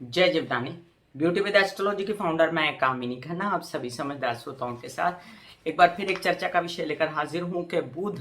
जय Jivdani. Beauty with astrology की founder मैं कामिनी खन्ना आप सभी समझदार श्रोताओं के साथ एक बार फिर एक चर्चा का विषय लेकर हाजिर हूं कि बुध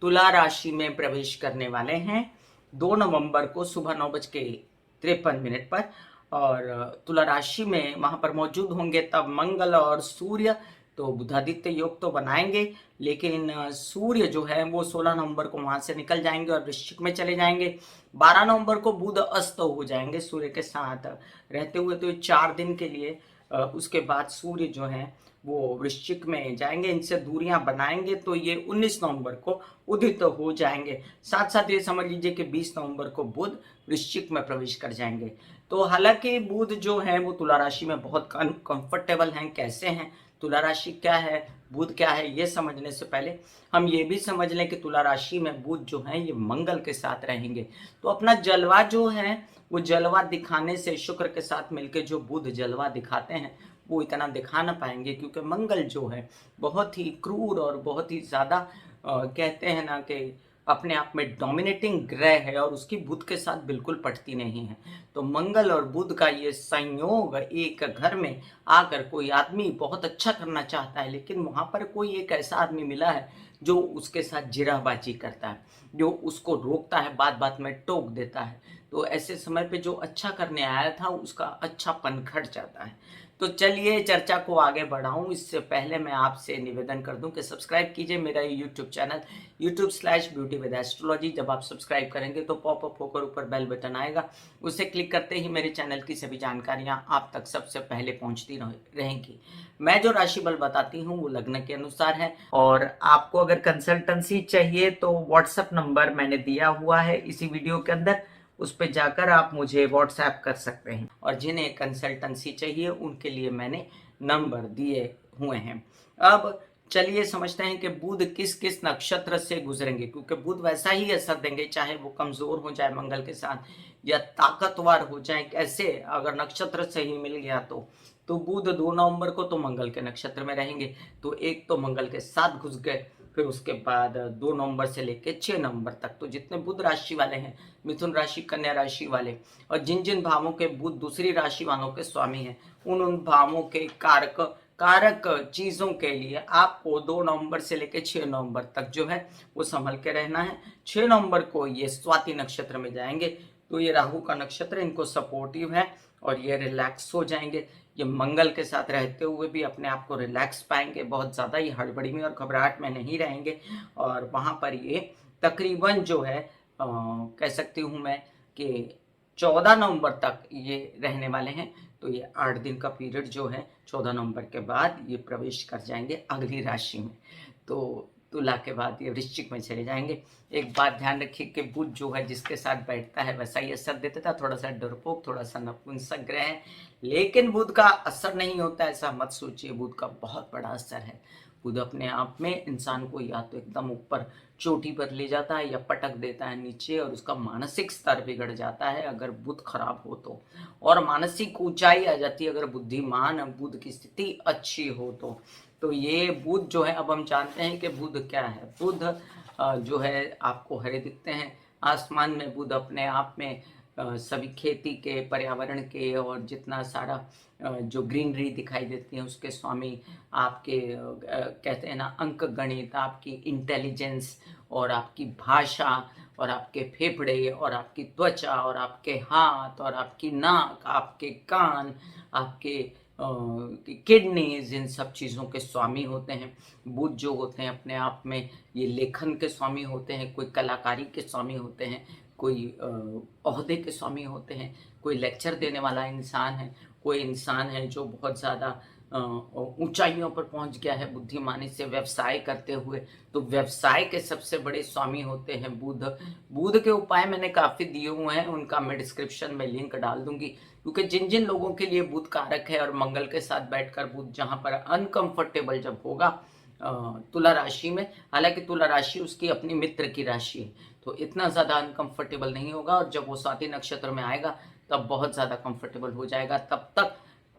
तुला राशि में प्रवेश करने वाले हैं 2 नवंबर को सुबह 9:53 पर। और तुला राशि में वहां पर मौजूद होंगे तब मंगल और सूर्य। तो बुधादित्य योग तो बनाएंगे, लेकिन सूर्य जो है वो 16 नवंबर को वहां से निकल जाएंगे और वृश्चिक में चले जाएंगे। 12 नवंबर को बुध अस्त हो जाएंगे सूर्य के साथ रहते हुए, तो 4 दिन के लिए। उसके बाद सूर्य जो है वो वृश्चिक में जाएंगे, इनसे दूरियां बनाएंगे, तो ये 19 नवंबर को उदित हो जाएंगे। साथ साथ ये समझ लीजिए कि 20 नवंबर को बुध वृश्चिक में प्रवेश कर जाएंगे। तो हालांकि बुध जो है वो तुला राशि में बहुत कंफर्टेबल हैं। कैसे हैं, तुला राशि क्या है, बुध क्या है, ये समझने से पहले हम ये भी समझ लें कि तुला राशि में बुध जो है ये मंगल के साथ रहेंगे। तो अपना जलवा जो है वो जलवा दिखाने से शुक्र के साथ मिलकर जो बुध जलवा दिखाते हैं वो इतना दिखा ना पाएंगे, क्योंकि मंगल जो है बहुत ही क्रूर और बहुत ही ज्यादा कहते हैं ना कि अपने आप में डोमिनेटिंग ग्रह है और उसकी बुध के साथ बिल्कुल पटती नहीं है। तो मंगल और बुध का ये संयोग एक घर में आकर कोई आदमी बहुत अच्छा करना चाहता है, लेकिन वहां पर कोई एक ऐसा आदमी मिला है जो उसके साथ जिराबाजी करता है, जो उसको रोकता है, बात बात में टोक देता है। तो ऐसे समय पे जो अच्छा करने आया था उसका अच्छापन घट जाता है। तो चलिए चर्चा को आगे बढ़ाऊं, इससे पहले मैं आपसे निवेदन कर दूं कि सब्सक्राइब कीजिए मेरा यूट्यूब चैनल YouTube/ब्यूटी विद एस्ट्रोलॉजी। जब आप सब्सक्राइब करेंगे तो पॉपअप होकर ऊपर बेल बटन आएगा, उसे क्लिक करते ही मेरे चैनल की सभी जानकारियां आप तक सबसे पहले पहुंचती रहेंगी। मैं जो राशि बल बताती हूँ वो लग्न के अनुसार है, और आपको अगर कंसल्टेंसी चाहिए तो व्हाट्सएप नंबर मैंने दिया हुआ है इसी वीडियो के अंदर, उस पर जाकर आप मुझे व्हाट्सएप कर सकते हैं। और जिन्हें कंसल्टेंसी चाहिए उनके लिए मैंने नंबर दिए हुए हैं। अब चलिए समझते हैं कि बुध किस किस नक्षत्र से गुजरेंगे, क्योंकि बुध वैसा ही असर देंगे चाहे वो कमजोर हो जाए मंगल के साथ या ताकतवर हो जाए। कैसे, अगर नक्षत्र सही मिल गया तो बुध 2 नवंबर को तो मंगल के नक्षत्र में रहेंगे, तो एक तो मंगल के साथ घुस गए। फिर उसके बाद 2 नवंबर से लेकर 6 नवंबर तक तो जितने बुध राशि वाले हैं, मिथुन राशि, कन्या राशि वाले, और जिन जिन भावों के बुध दूसरी राशि वालों के स्वामी हैं, उन भावों के कारक चीजों के लिए आपको 2 नवंबर से लेकर 6 नवंबर तक जो है वो संभल के रहना है। 6 नवंबर को ये स्वाति नक्षत्र में जाएंगे, तो ये राहु का नक्षत्र इनको सपोर्टिव है और ये रिलैक्स हो जाएंगे। ये मंगल के साथ रहते हुए भी अपने आप को रिलैक्स पाएंगे, बहुत ज्यादा ही हड़बड़ी में और घबराहट में नहीं रहेंगे। और वहां पर ये तकरीबन जो है कह सकती हूँ मैं कि 14 नवंबर तक ये रहने वाले हैं। तो ये 8 दिन का पीरियड जो है 14 नवंबर के बाद ये प्रवेश कर जाएंगे अगली राशि में। तो तुला के बाद ये वृश्चिक में चले जाएंगे। एक बात ध्यान रखिए कि बुध जो है जिसके साथ बैठता है वैसा ही असर देता था, थोड़ा सा डरपोक, थोड़ा सा नपुंसक ग्रह है, लेकिन बुध का असर नहीं होता ऐसा मत सोचिए। बुध का बहुत बड़ा असर है। बुध अपने आप में इंसान को या तो एकदम ऊपर चोटी पर ले जाता है या पटक देता है नीचे, और उसका मानसिक स्तर बिगड़ जाता है अगर बुध खराब हो तो, और मानसिक ऊंचाई आ जाती है अगर बुद्धिमान बुध की स्थिति अच्छी हो तो ये बुध जो है, अब हम जानते हैं कि बुध क्या है। बुध जो है आपको हरे दिखते हैं आसमान में। बुध अपने आप में सभी खेती के, पर्यावरण के और जितना सारा जो ग्रीनरी दिखाई देती है उसके स्वामी आपके कहते हैं ना अंक गणित, आपकी इंटेलिजेंस और आपकी भाषा और आपके फेफड़े और आपकी त्वचा और आपके हाथ और आपकी नाक, आपके कान, आपके किडनीज, इन सब चीज़ों के स्वामी होते हैं। बुध जो होते हैं अपने आप में ये लेखन के स्वामी होते हैं, कोई कलाकारी के स्वामी होते हैं, कोई ओहदे के स्वामी होते हैं, कोई लेक्चर देने वाला इंसान है, कोई इंसान है जो बहुत ज़्यादा ऊंचाइयों पर पहुंच गया है बुद्धिमानी से व्यवसाय करते हुए, तो व्यवसाय के सबसे बड़े स्वामी होते हैं बुध। बुध के उपाय मैंने काफ़ी दिए हुए हैं, उनका मैं डिस्क्रिप्शन में लिंक डाल दूंगी, क्योंकि जिन जिन लोगों के लिए बुध कारक है और मंगल के साथ बैठकर बुध जहां पर अनकंफर्टेबल जब होगा तुला राशि में, हालांकि तुला राशि उसकी अपनी मित्र की राशि है, तो इतना ज़्यादा अनकंफर्टेबल नहीं होगा, और जब वो स्वाति नक्षत्र में आएगा तब बहुत ज़्यादा कंफर्टेबल हो जाएगा।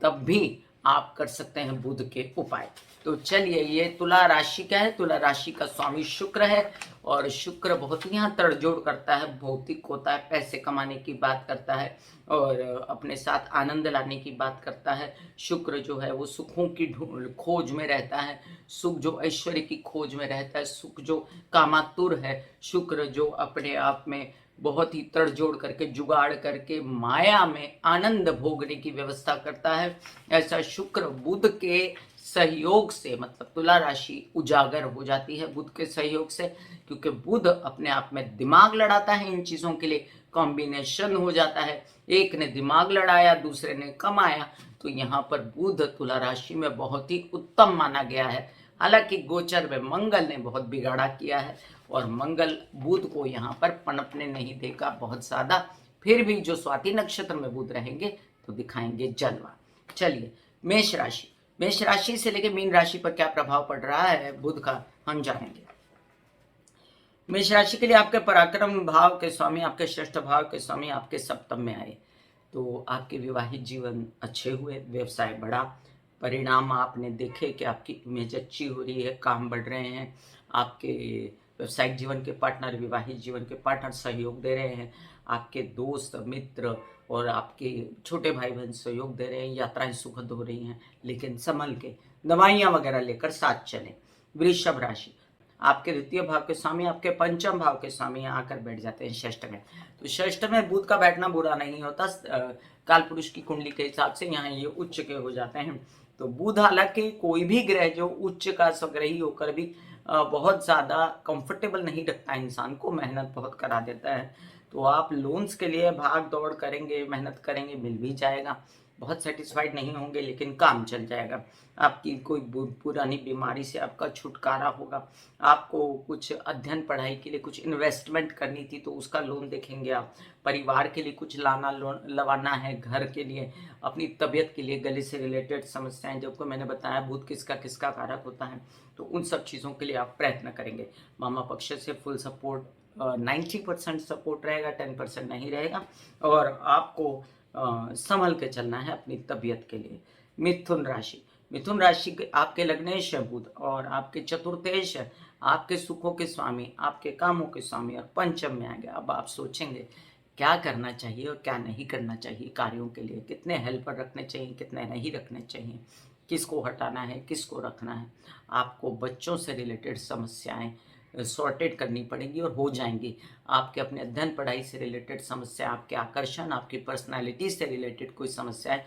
तब भी आप कर सकते हैं बुध के उपाय। तो चलिए, ये तुला राशि का है। तुला राशि का स्वामी शुक्र है और शुक्र बहुत ही यहाँ तड़जोड़ करता है, भौतिक होता है, पैसे कमाने की बात करता है और अपने साथ आनंद लाने की बात करता है। शुक्र जो है वो सुखों की खोज में रहता है, सुख जो ऐश्वर्य की खोज में रहता है, सुख जो कामातुर है, शुक्र जो अपने आप में बहुत ही तड़जोड़ करके जुगाड़ करके माया में आनंद भोगने की व्यवस्था करता है। ऐसा शुक्र बुध के सहयोग से, मतलब तुला राशि उजागर हो जाती है बुध के सहयोग से, क्योंकि बुध अपने आप में दिमाग लड़ाता है, इन चीजों के लिए कॉम्बिनेशन हो जाता है। एक ने दिमाग लड़ाया, दूसरे ने कमाया, तो यहाँ पर बुध तुला राशि में बहुत ही उत्तम माना गया है। हालांकि गोचर में मंगल ने बहुत बिगाड़ा किया है और मंगल बुध को यहाँ पर पनपने नहीं देगा बहुत ज्यादा। फिर भी जो स्वाति नक्षत्र में बुध रहेंगे तो दिखाएंगे जलवा। चलिए, मेष राशि। मेष राशि से लेकर मीन राशि पर क्या प्रभाव पड़ रहा है बुध का, हम जानेंगे। मेष राशि के लिए आपके पराक्रम भाव के स्वामी, आपके षष्ठ भाव के स्वामी आपके सप्तम में आए, तो आपके विवाहित जीवन अच्छे हुए, व्यवसाय बढ़ा, परिणाम आपने देखे कि आपकी इमेज अच्छी हो रही है, काम बढ़ रहे हैं, आपके व्यवसायिक जीवन के पार्टनर, विवाहित जीवन के पार्टनर सहयोग दे रहे हैं, आपके दोस्त मित्र और आपके छोटे भाई बहन सहयोग दे रहे हैं, यात्राएं सुखद हो रही हैं, लेकिन संभल के दवाइयां वगैरह लेकर साथ चलें। वृषभ राशि, आपके द्वितीय भाव के स्वामी आपके पंचम भाव के स्वामी यहाँ आकर बैठ जाते हैं षष्ठ में। तो षष्ठ में बुध का बैठना बुरा नहीं होता, काल पुरुष की कुंडली के हिसाब से यहाँ ये उच्च के हो जाते हैं। तो बुध, हालांकि कोई भी ग्रह जो उच्च का स्वग्रही होकर भी बहुत ज्यादा कंफर्टेबल नहीं रखता, इंसान को मेहनत बहुत करा देता है। तो आप लोन्स के लिए भाग दौड़ करेंगे, मेहनत करेंगे, मिल भी जाएगा, बहुत सेटिस्फाइड नहीं होंगे लेकिन काम चल जाएगा। आपकी कोई पुरानी बीमारी से आपका छुटकारा होगा, आपको कुछ अध्ययन पढ़ाई के लिए कुछ इन्वेस्टमेंट करनी थी तो उसका लोन देखेंगे आप, परिवार के लिए कुछ लाना लोन लवाना है, घर के लिए, अपनी तबीयत के लिए, गले से रिलेटेड समस्याएं, जबकि मैंने बताया बुध किसका किसका कारक होता है, तो उन सब चीज़ों के लिए आप प्रयत्न करेंगे। मामा पक्ष से फुल सपोर्ट, 90% सपोर्ट रहेगा, 10% नहीं रहेगा, और आपको संभल के चलना है अपनी तबीयत के लिए। मिथुन राशि, मिथुन राशि के आपके लग्नेश है बुध और आपके चतुर्थेश है, आपके सुखों के स्वामी, आपके कामों के स्वामी और पंचम में आ गया। अब आप सोचेंगे क्या करना चाहिए और क्या नहीं करना चाहिए कार्यों के लिए, कितने हेल्पर रखने चाहिए, कितने नहीं रखने चाहिए, किसको हटाना है, किसको रखना है। आपको बच्चों से रिलेटेड समस्याएं सॉर्टेड करनी पड़ेगी और हो जाएंगी। आपके अपने अध्ययन पढ़ाई से रिलेटेड समस्या, आपके आकर्षण, आपकी पर्सनालिटी से रिलेटेड कोई समस्या है,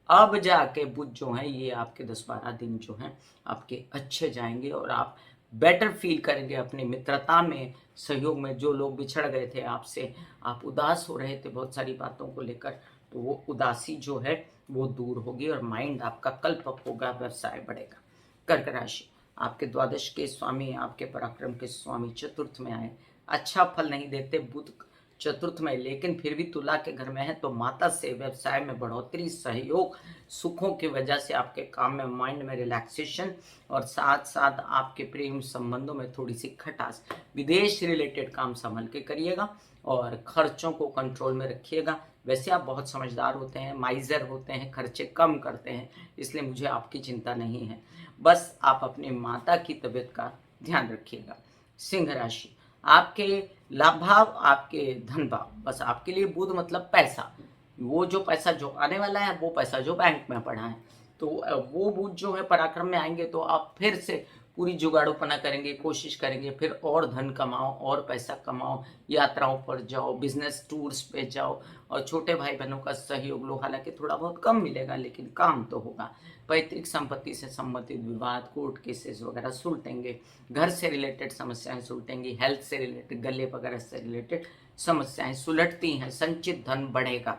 अब जाके बुध जो है ये आपके 10-12 दिन जो हैं आपके अच्छे जाएंगे और आप बेटर फील करेंगे अपनी मित्रता में, सहयोग में। जो लोग बिछड़ गए थे आपसे, आप उदास हो रहे थे बहुत सारी बातों को लेकर, तो वो उदासी जो है वो दूर होगी और माइंड आपका कल्पक होगा, व्यवसाय बढ़ेगा। कर्क राशि, आपके द्वादश के स्वामी, आपके पराक्रम के स्वामी चतुर्थ में आए, अच्छा फल नहीं देते बुध चतुर्थ में, लेकिन फिर भी तुला के घर में है, तो माता से व्यवसाय में बढ़ोतरी, सहयोग, सुखों की वजह से आपके काम में, माइंड में रिलैक्सेशन और साथ साथ आपके प्रेम संबंधों में थोड़ी सी खटास। विदेश रिलेटेड काम संभल के करिएगा और खर्चों को कंट्रोल में रखिएगा। वैसे आप बहुत समझदार होते हैं, माइजर होते हैं, खर्चे कम करते हैं, इसलिए मुझे आपकी चिंता नहीं है। बस आप अपने माता की तबीयत का ध्यान रखिएगा। सिंह राशि, आपके लाभ भाव, आपके धन भाव, बस आपके लिए बुध मतलब पैसा, वो जो पैसा जो आने वाला है, वो पैसा जो बैंक में पड़ा है, तो वो बुध जो है पराक्रम में आएंगे तो आप फिर से पूरी जुगाड़ोपना करेंगे, कोशिश करेंगे, फिर और धन कमाओ और पैसा कमाओ, यात्राओं पर जाओ, बिजनेस टूर्स पे जाओ और छोटे भाई बहनों का सहयोग लो। हालांकि थोड़ा बहुत कम मिलेगा लेकिन काम तो होगा। पैतृक संपत्ति से संबंधित विवाद, कोर्ट केसेस वगैरह सुलटेंगे, घर से रिलेटेड समस्याएं सुलटेंगी, हेल्थ से रिलेटेड, गले वगैरह से रिलेटेड समस्याएं सुलटती हैं, संचित धन बढ़ेगा।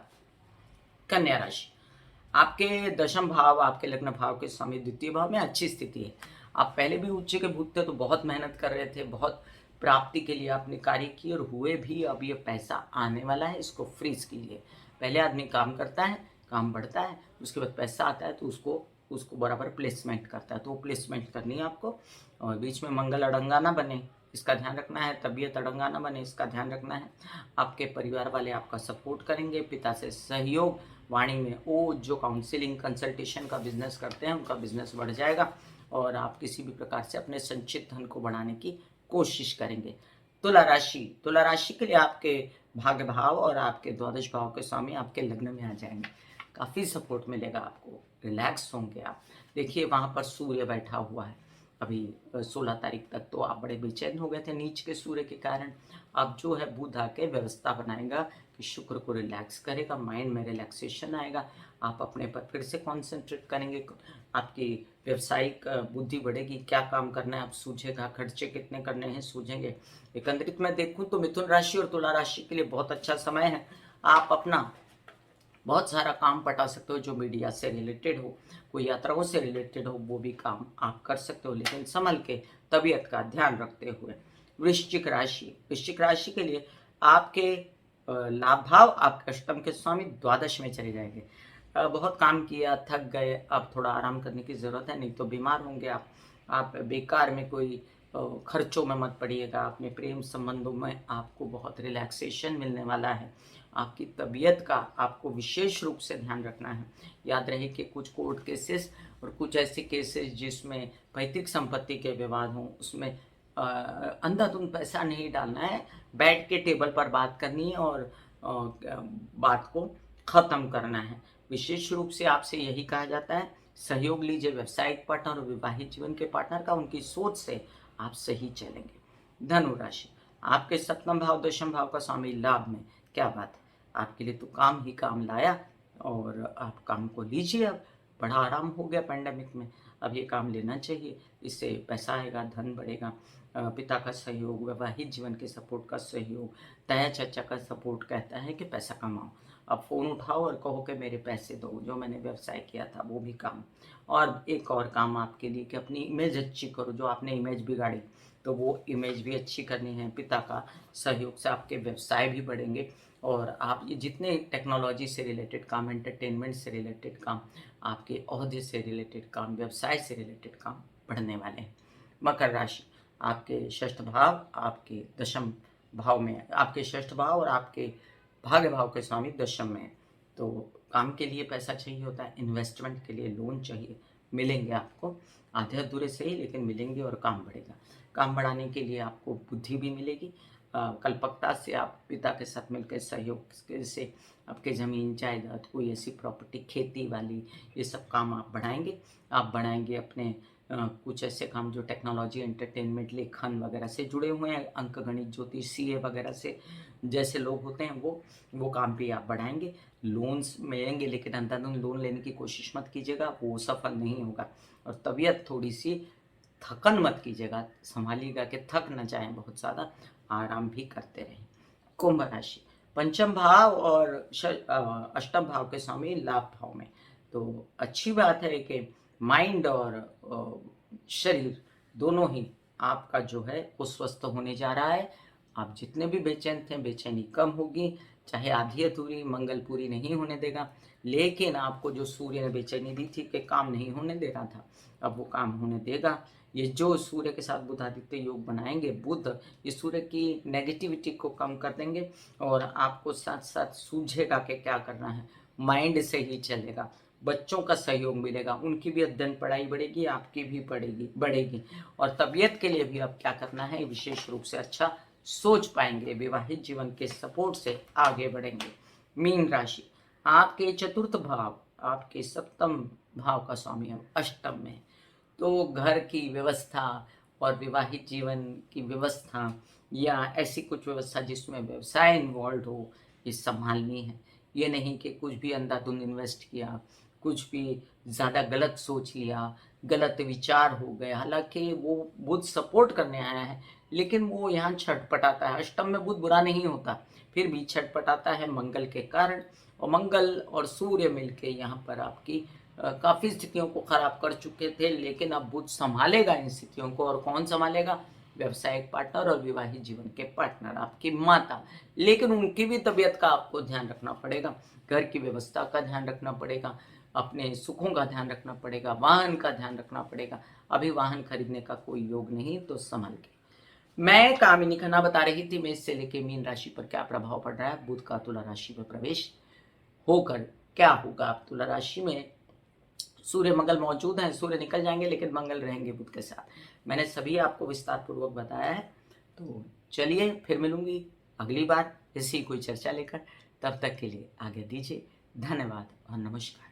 कन्या राशि, आपके दशम भाव, आपके लग्न भाव के स्वामी द्वितीय भाव में अच्छी स्थिति है। आप पहले भी उच्च के भूत थे तो बहुत मेहनत कर रहे थे, बहुत प्राप्ति के लिए आपने कार्य किए और हुए भी। अब ये पैसा आने वाला है, इसको फ्रीज कीजिए। पहले आदमी काम करता है, काम बढ़ता है, उसके बाद पैसा आता है तो उसको बराबर प्लेसमेंट करता है, तो वो प्लेसमेंट करनी है आपको। और बीच में मंगल अड़ंगा ना बने, इसका ध्यान रखना है। तबीयत अड़ंगा ना बने, इसका ध्यान रखना है। आपके परिवार वाले आपका सपोर्ट करेंगे, पिता से सहयोग, वाणी में वो जो काउंसलिंग कंसल्टेशन का बिजनेस करते हैं उनका बिजनेस बढ़ जाएगा और आप किसी भी प्रकार से अपने संचित धन को बढ़ाने की कोशिश करेंगे। तुला राशि के लिए आपके भाग्य भाव और आपके द्वादश भाव के स्वामी आपके लग्न में आ जाएंगे। काफ़ी सपोर्ट मिलेगा आपको, रिलैक्स होंगे आप। देखिए वहाँ पर सूर्य बैठा हुआ है अभी 16 तारीख तक, तो आप बड़े बेचैन हो गए थे नीच के सूर्य के कारण। अब जो है बुध आके व्यवस्था बनाएगा कि शुक्र को रिलैक्स करेगा, माइंड में रिलैक्सेशन आएगा, आप अपने पर फिर से कॉन्सेंट्रेट करेंगे, आपकी व्यवसायिक बुद्धि बढ़ेगी, क्या काम करना है आप सूझेगा, खर्चे कितने करने हैं सूझेंगे। एकंदरित मैं देखूं तो मिथुन राशि और तुला राशि के लिए बहुत अच्छा समय है। आप अपना बहुत सारा काम पटा सकते हो जो मीडिया से रिलेटेड हो, कोई यात्राओं से रिलेटेड हो, वो भी काम आप कर सकते हो, लेकिन संभल के, तबीयत का ध्यान रखते हुए। वृश्चिक राशि के लिए आपके लाभ भाव आपके अष्टम के स्वामी द्वादश में चले जाएंगे। बहुत काम किया, थक गए, अब थोड़ा आराम करने की ज़रूरत है, नहीं तो बीमार होंगे आप बेकार में कोई खर्चों में मत पड़िएगा। अपने प्रेम संबंधों में आपको बहुत रिलैक्सेशन मिलने वाला है। आपकी तबीयत का आपको विशेष रूप से ध्यान रखना है। याद रहे कि कुछ कोर्ट केसेस और कुछ ऐसे केसेस जिसमें पैतृक संपत्ति के विवाद हों, उसमें अंधाधुंध पैसा नहीं डालना है, बैठ के टेबल पर बात करनी है और बात को ख़त्म करना है। विशेष रूप से आपसे यही कहा जाता है, सहयोग लीजिए व्यावसायिक पार्टनर और विवाहित जीवन के पार्टनर का, उनकी सोच से आप सही चलेंगे। धनु राशि, आपके सप्तम भाव दशम भाव का स्वामी लाभ में, क्या बात है, आपके लिए तो काम ही काम लाया और आप काम को लीजिए। अब बड़ा आराम हो गया पैंडेमिक में, अब ये काम लेना चाहिए, इससे पैसा आएगा, धन बढ़ेगा। पिता का सहयोग, वैवाहिक जीवन के सपोर्ट का सहयोग, ताया चाचा का सपोर्ट कहता है कि पैसा कमाओ। अब फ़ोन उठाओ और कहो कि मेरे पैसे दो, जो मैंने व्यवसाय किया था वो भी काम। और एक और काम आपके लिए कि अपनी इमेज अच्छी करो, जो आपने इमेज बिगाड़ी तो वो इमेज भी अच्छी करनी है। पिता का सहयोग से आपके व्यवसाय भी बढ़ेंगे और आप ये जितने टेक्नोलॉजी से रिलेटेड काम, एंटरटेनमेंट से रिलेटेड काम, आपके ओहदे से रिलेटेड काम, व्यवसाय से रिलेटेड काम बढ़ने वाले हैं। मकर राशि, आपके षष्ठ भाव आपके दशम भाव में, आपके षष्ठ भाव और आपके भाग्य भाव के स्वामी दशम में, तो काम के लिए पैसा चाहिए होता है, इन्वेस्टमेंट के लिए लोन चाहिए, मिलेंगे आपको, आधे अधूरे से ही लेकिन मिलेंगे और काम बढ़ेगा। काम बढ़ाने के लिए आपको बुद्धि भी मिलेगी, कल्पकता से आप पिता के साथ मिलकर सहयोग से आपके ज़मीन जायदाद, कोई ऐसी प्रॉपर्टी, खेती वाली, ये सब काम आप बढ़ाएंगे अपने कुछ ऐसे काम जो टेक्नोलॉजी, एंटरटेनमेंट, लेखन वगैरह से जुड़े हुए हैं, अंक गणित, ज्योतिष, सीए वगैरह से जैसे लोग होते हैं वो काम भी आप बढ़ाएंगे। लोन्स मिलेंगे लेकिन अंधाधुंध लोन लेने की कोशिश मत कीजिएगा, वो सफल नहीं होगा। और तबीयत थोड़ी सी, थकन मत कीजिएगा, संभालिएगा कि थक न जाएं बहुत ज़्यादा, आराम भी करते रहें। कुंभ राशि, पंचम भाव और अष्टम भाव के स्वामी लाभ भाव में, तो अच्छी बात है कि माइंड और शरीर दोनों ही आपका जो है वो स्वस्थ होने जा रहा है। आप जितने भी बेचैन थे, बेचैनी कम होगी, चाहे आधी अधूरी मंगल पूरी नहीं होने देगा, लेकिन आपको जो सूर्य ने बेचैनी दी थी कि काम नहीं होने दे रहा था, अब वो काम होने देगा। ये जो सूर्य के साथ बुधादित्य योग बनाएंगे बुध, ये सूर्य की नेगेटिविटी को कम कर देंगे और आपको साथ साथ सूझेगा कि क्या करना है, माइंड से ही चलेगा। बच्चों का सहयोग मिलेगा, उनकी भी अध्ययन पढ़ाई बढ़ेगी, आपकी भी बढ़ेगी। और तबीयत के लिए भी अब क्या करना है विशेष रूप से अच्छा सोच पाएंगे, विवाहित जीवन के सपोर्ट से आगे बढ़ेंगे। मीन राशि, आपके चतुर्थ भाव आपके सप्तम भाव का स्वामी है अष्टम में, तो घर की व्यवस्था और विवाहित जीवन की व्यवस्था या ऐसी कुछ व्यवस्था जिसमें व्यवसाय इन्वॉल्व हो, ये संभालनी है। ये नहीं कि कुछ भी अंधाधुंध इन्वेस्ट किया, कुछ भी ज़्यादा गलत सोच लिया, गलत विचार हो गए। हालांकि वो बुध सपोर्ट करने आया है लेकिन वो यहाँ छटपटाता है। अष्टम में बुध बुरा नहीं होता, फिर भी छटपटाता है मंगल के कारण, और मंगल और सूर्य मिलके यहाँ पर आपकी काफ़ी स्थितियों को खराब कर चुके थे, लेकिन अब बुध संभालेगा इन स्थितियों को। और कौन संभालेगा, व्यवसायिक पार्टनर और विवाहित जीवन के पार्टनर, आपकी माता। लेकिन उनकी भी तबीयत का आपको ध्यान रखना पड़ेगा, घर की व्यवस्था का ध्यान रखना पड़ेगा, अपने सुखों का ध्यान रखना पड़ेगा, वाहन का ध्यान रखना पड़ेगा। अभी वाहन खरीदने का कोई योग नहीं, तो संभल के। मैं कामिनी खन्ना बता रही थी मेष से लेके मीन राशि पर क्या प्रभाव पड़ रहा है बुध का तुला राशि में प्रवेश होकर क्या होगा। आप तुला राशि में सूर्य मंगल मौजूद हैं, सूर्य निकल जाएंगे लेकिन मंगल रहेंगे बुध के साथ। मैंने सभी आपको विस्तार पूर्वक बताया है। तो चलिए फिर मिलूंगी अगली बार इसी कोई चर्चा लेकर। तब तक के लिए आज्ञा दीजिए। धन्यवाद और नमस्कार।